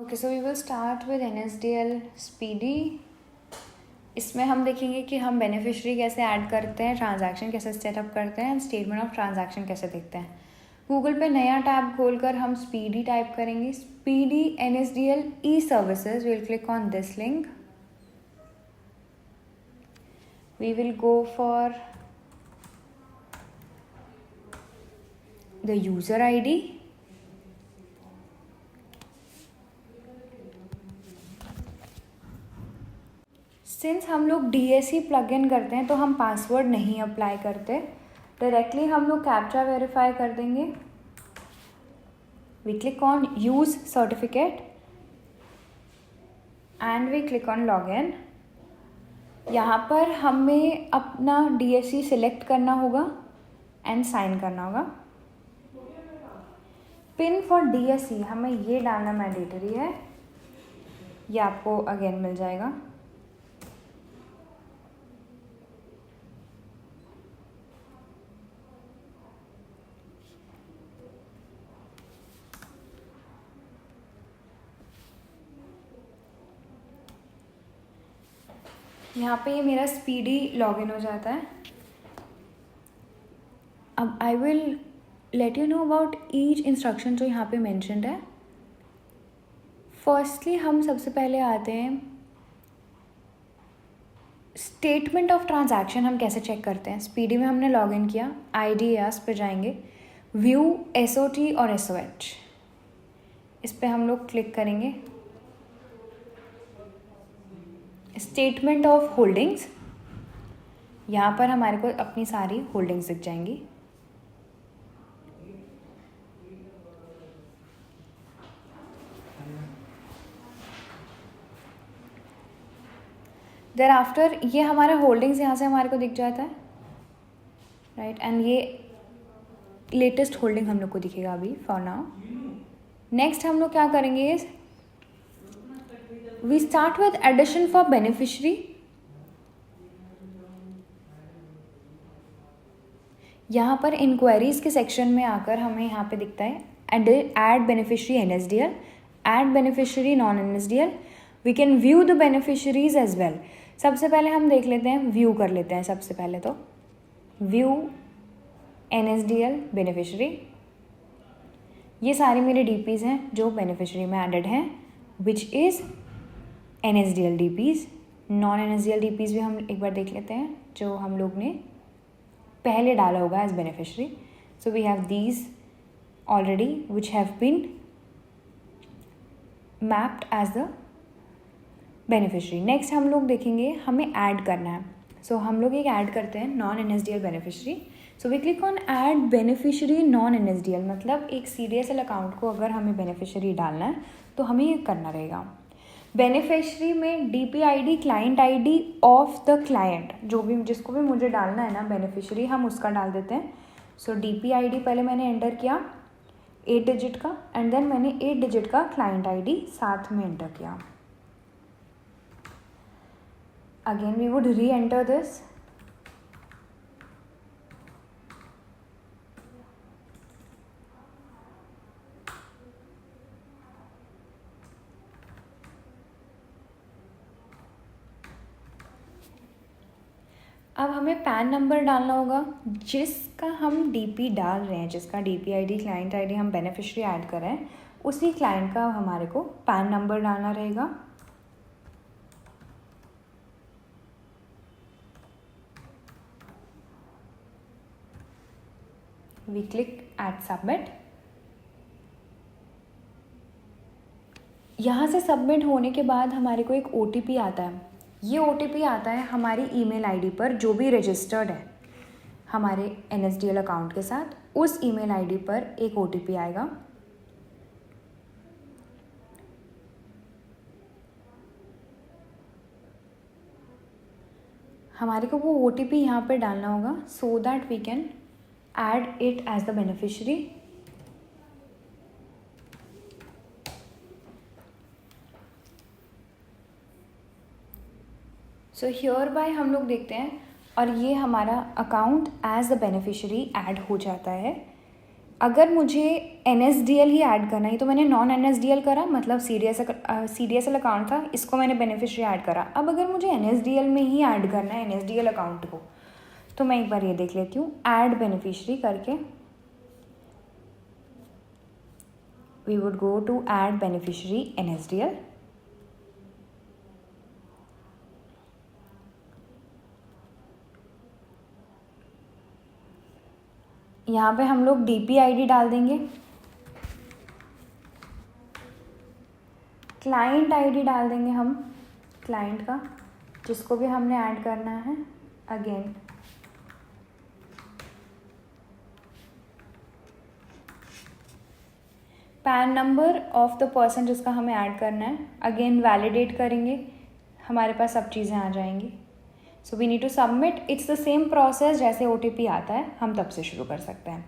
Okay, so we will start with NSDL speedy. इसमें हम देखेंगे कि हम बेनिफिशियरी कैसे ऐड करते हैं, ट्रांजैक्शन कैसे सेटअप करते हैं एंड स्टेटमेंट ऑफ ट्रांजैक्शन कैसे देखते हैं। गूगल पे नया टैब खोलकर हम स्पीडी टाइप करेंगे, speedy NSDL e services. Will click on this link. We will go for the user ID. सिंस हम लोग DSE प्लग इन करते हैं तो हम पासवर्ड नहीं अप्लाई करते, डायरेक्टली हम लोग कैप्चा वेरीफाई कर देंगे। We click on use certificate and we click on log in. यहाँ पर हमें अपना DSE सिलेक्ट करना होगा एंड साइन करना होगा। पिन फॉर DSE हमें ये डालना मैंडेटरी है, ये आपको अगेन मिल जाएगा। यहाँ पे मेरा स्पीडी लॉगिन हो जाता है। अब I will let you know about each instruction जो यहाँ पे मेंशन्ड है। फर्स्टली हम सबसे पहले आते हैं स्टेटमेंट ऑफ ट्रांजैक्शन हम कैसे चेक करते हैं। स्पीडी में हमने लॉगिन किया, IDEAS पे जाएंगे, व्यू SOT और SOH, इस पे हम लोग क्लिक करेंगे। स्टेटमेंट ऑफ होल्डिंग्स, यहाँ पर हमारे को अपनी सारी होल्डिंग्स दिख जाएंगी। देयर आफ्टर ये हमारा होल्डिंग्स यहाँ से हमारे को दिख जाता है, राइट। एंड ये लेटेस्ट होल्डिंग हम लोग को दिखेगा अभी फॉर नाउ। नेक्स्ट हम लोग क्या करेंगे is we start with addition for beneficiary. यहाँ पर इंक्वायरीज के सेक्शन में आकर हमें यहाँ पे दिखता है add beneficiary NSDL, add beneficiary non NSDL। We can view the beneficiaries as well. सबसे पहले हम देख लेते हैं, व्यू कर लेते हैं। सबसे पहले तो व्यू NSDL बेनिफिशरी, ये सारी मेरे DPs हैं जो बेनिफिशरी में एडेड हैं, which is NSDL DPs। Non NSDL DPs भी हम एक बार देख लेते हैं जो हम लोग ने पहले डाला होगा as beneficiary. So we have these already which have been mapped as the beneficiary. Next हम लोग देखेंगे हमें ऐड करना है। सो हम लोग एक ऐड करते हैं non NSDL beneficiary. So we click on add beneficiary non NSDL, मतलब एक CDSL अकाउंट को अगर हमें बेनिफिशरी डालना है तो हमें ये करना रहेगा। बेनिफिशरी में DP ID client ID of the client, जो भी जिसको भी मुझे डालना है ना बेनिफिशरी, हम उसका डाल देते हैं। सो DP ID पहले मैंने एंटर किया 8 डिजिट का, एंड देन मैंने 8 डिजिट का क्लाइंट ID साथ में एंटर किया। Again we would re-enter this. अब हमें पैन नंबर डालना होगा जिसका हम DP डाल रहे हैं, जिसका DP ID क्लाइंट ID हम बेनिफिशरी ऐड कर रहे हैं, उसी क्लाइंट का हमारे को पैन नंबर डालना रहेगा। We click at submit. यहाँ से सबमिट होने के बाद हमारे को एक OTP आता है। ये OTP आता है हमारी ईमेल ID पर जो भी रजिस्टर्ड है हमारे NSDL अकाउंट के साथ, उस ईमेल ID पर एक OTP आएगा। हमारे को वो OTP यहाँ पे डालना होगा so that we can add it as the beneficiary. So hereby हम लोग देखते हैं और ये हमारा account as the beneficiary add हो जाता है। अगर मुझे NSDL ही ऐड करना है तो मैंने नॉन NSDL करा, मतलब CDSL अकाउंट था, इसको मैंने बेनिफिशियरी ऐड करा। अब अगर मुझे NSDL में ही ऐड करना है NSDL अकाउंट को, तो मैं एक बार ये देख लेती हूँ, ऐड बेनिफिशियरी करके we would go to add beneficiary NSDL। यहाँ पे हम लोग DPID डाल देंगे, क्लाइंट ID डाल देंगे हम, क्लाइंट का जिसको भी हमने ऐड करना है। Again pan number of the person जिसका हमें ऐड करना है, अगेन वैलिडेट करेंगे, हमारे पास सब चीज़ें आ जाएंगी। So we need to submit. It's the same process जैसे OTP आता है, हम तब से शुरू कर सकते हैं।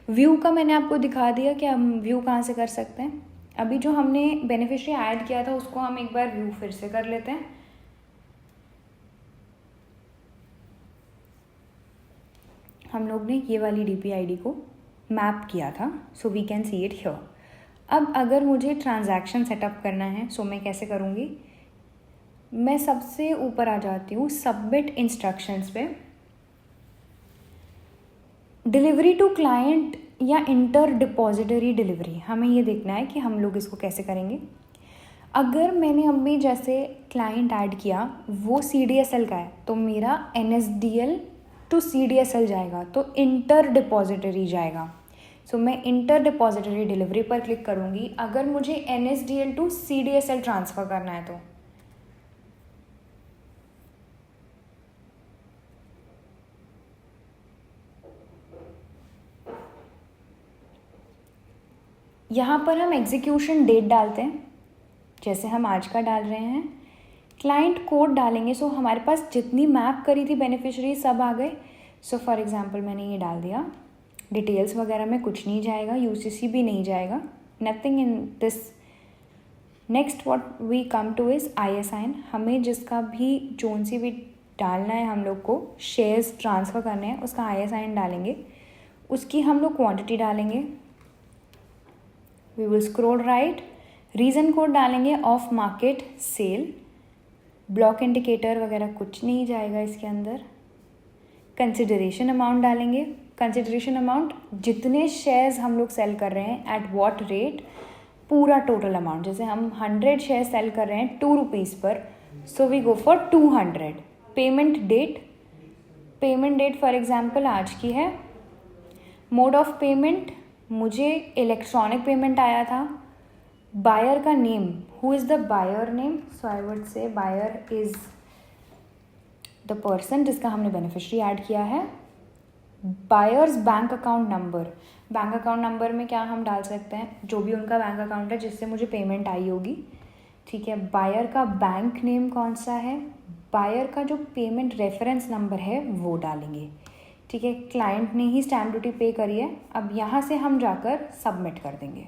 व्यू का मैंने आपको दिखा दिया कि हम व्यू कहाँ से कर सकते हैं। अभी जो हमने बेनिफिशियरी ऐड किया था उसको हम एक बार व्यू फिर से कर लेते हैं। हम लोग ने ये वाली DPID को मैप किया था, so we can see it here. अब अगर मुझे ट्रांजैक्शन सेटअप करना है, सो मैं कैसे करूँगी, मैं सबसे ऊपर आ जाती हूँ सबमिट इंस्ट्रक्शंस पे। डिलीवरी टू क्लाइंट या इंटर डिपॉजिटरी डिलीवरी, हमें ये देखना है कि हम लोग इसको कैसे करेंगे। अगर मैंने अभी जैसे क्लाइंट ऐड किया वो CDSL का है, तो मेरा NSDL टू CDSL जाएगा, तो इंटर डिपॉजिटरी जाएगा। सो मैं इंटर डिपॉजिटरी डिलीवरी पर क्लिक करूँगी अगर मुझे NSDL टू CDSL ट्रांसफ़र करना है तो। यहाँ पर हम एग्जीक्यूशन डेट डालते हैं, जैसे हम आज का डाल रहे हैं। क्लाइंट कोड डालेंगे, सो हमारे पास जितनी मैप करी थी बेनिफिशियरी सब आ गए। सो फॉर एग्जांपल मैंने ये डाल दिया, डिटेल्स वगैरह में कुछ नहीं जाएगा, UCC भी नहीं जाएगा, nothing in this. Next what we come to is ISIN। हमें जिसका भी जोन सी भी डालना है, हम लोग को शेयर्स ट्रांसफ़र करने हैं, उसका ISIN डालेंगे, उसकी हम लोग क्वांटिटी डालेंगे। We will scroll right, reason code डालेंगे off market sale, block indicator वगैरह कुछ नहीं जाएगा इसके अंदर। कंसिडरेशन अमाउंट डालेंगे, कंसिडरेशन अमाउंट जितने शेयर्स हम लोग सेल कर रहे हैं, एट व्हाट रेट, पूरा टोटल अमाउंट। जैसे हम 100 शेयर सेल कर रहे हैं 2 रुपीज़ पर, so we go for 200। Payment date, payment date for example आज की है। मोड ऑफ पेमेंट, मुझे इलेक्ट्रॉनिक पेमेंट आया था। बायर का name, who is the buyer name, so I would say buyer is the person जिसका हमने बेनिफिशियरी ऐड किया है। Buyer's bank account number, bank account number में क्या हम डाल सकते हैं, जो भी उनका बैंक अकाउंट है जिससे मुझे पेमेंट आई होगी, ठीक है। बायर का बैंक नेम कौन सा है, बायर का जो पेमेंट रेफरेंस नंबर है वो डालेंगे, ठीक है। क्लाइंट ने ही स्टैम्प ड्यूटी पे करी है, अब यहाँ से हम जाकर सबमिट कर देंगे,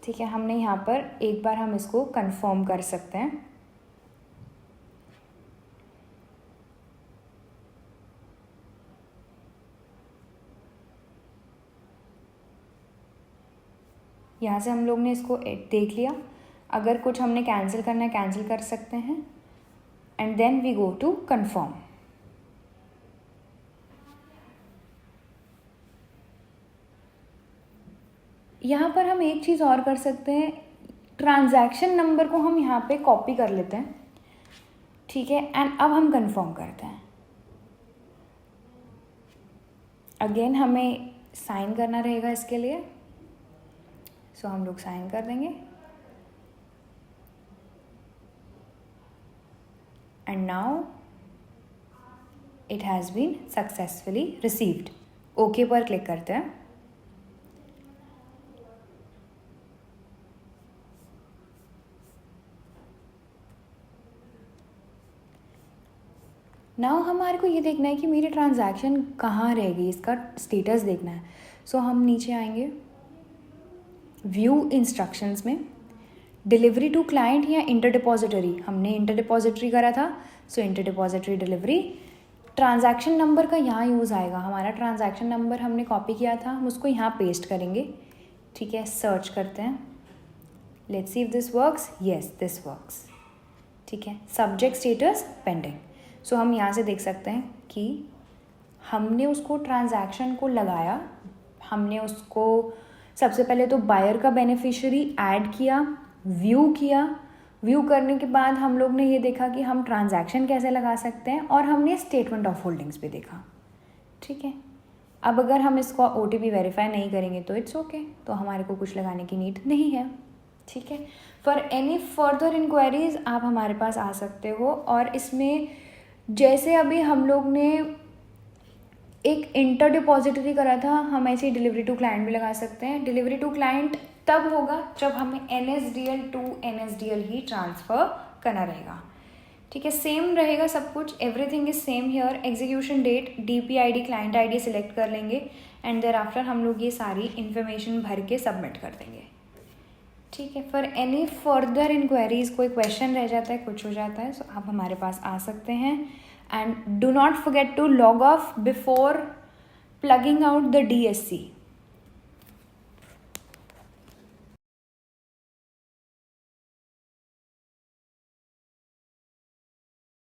ठीक है। हमने यहाँ पर एक बार हम इसको कंफर्म कर सकते हैं। यहाँ से हम लोग ने इसको देख लिया। अगर कुछ हमने कैंसिल करना है कैंसिल कर सकते हैं, and then we go to confirm. यहाँ पर हम एक चीज़ और कर सकते हैं, ट्रांजैक्शन नंबर को हम यहाँ पे कॉपी कर लेते हैं, ठीक है। एंड अब हम कंफर्म करते हैं। अगेन हमें साइन करना रहेगा इसके लिए, सो हम लोग साइन कर देंगे। And now it has been successfully received. Okay पर क्लिक करते हैं। नाउ हमारे को ये देखना है कि मेरी ट्रांजैक्शन कहाँ रह गई, इसका स्टेटस देखना है। सो हम नीचे आएंगे व्यू इंस्ट्रक्शंस में, डिलीवरी टू क्लाइंट या इंटर डिपॉजिटरी, हमने इंटर डिपॉजिटरी करा था, so inter depository delivery. Transaction number का यहाँ यूज़ आएगा, हमारा ट्रांजैक्शन नंबर हमने कॉपी किया था, हम उसको यहाँ पेस्ट करेंगे, ठीक है। सर्च करते हैं, let's see if this works, yes this works, ठीक है। Subject status pending. सो हम यहाँ से देख सकते हैं कि हमने उसको ट्रांजैक्शन को लगाया, हमने उसको सबसे पहले तो बायर का बेनिफिशियरी ऐड किया, व्यू किया, व्यू करने के बाद हम लोग ने ये देखा कि हम ट्रांजैक्शन कैसे लगा सकते हैं, और हमने स्टेटमेंट ऑफ होल्डिंग्स भी देखा, ठीक है। अब अगर हम इसको OTP वेरीफाई नहीं करेंगे तो इट्स ओके, तो हमारे को कुछ लगाने की नीड नहीं है, ठीक है। फॉर एनी फर्दर इंक्वायरीज आप हमारे पास आ सकते हो। और इसमें जैसे अभी हम लोग ने एक इंटर डिपॉजिटरी करा था, हम ऐसे डिलीवरी टू क्लाइंट भी लगा सकते हैं। डिलीवरी टू क्लाइंट तब होगा जब हमें NSDL टू NSDL ही ट्रांसफ़र करना रहेगा, ठीक है। सेम रहेगा सब कुछ, everything is same here. Execution date, DP ID, client ID select कर लेंगे एंड देयर आफ्टर हम लोग ये सारी इन्फॉर्मेशन भर के सबमिट कर देंगे, ठीक है। फॉर एनी फर्दर इंक्वायरीज, कोई क्वेश्चन रह जाता है, कुछ हो जाता है, सो आप हमारे पास आ सकते हैं। And do not forget to log off before plugging out the DSC।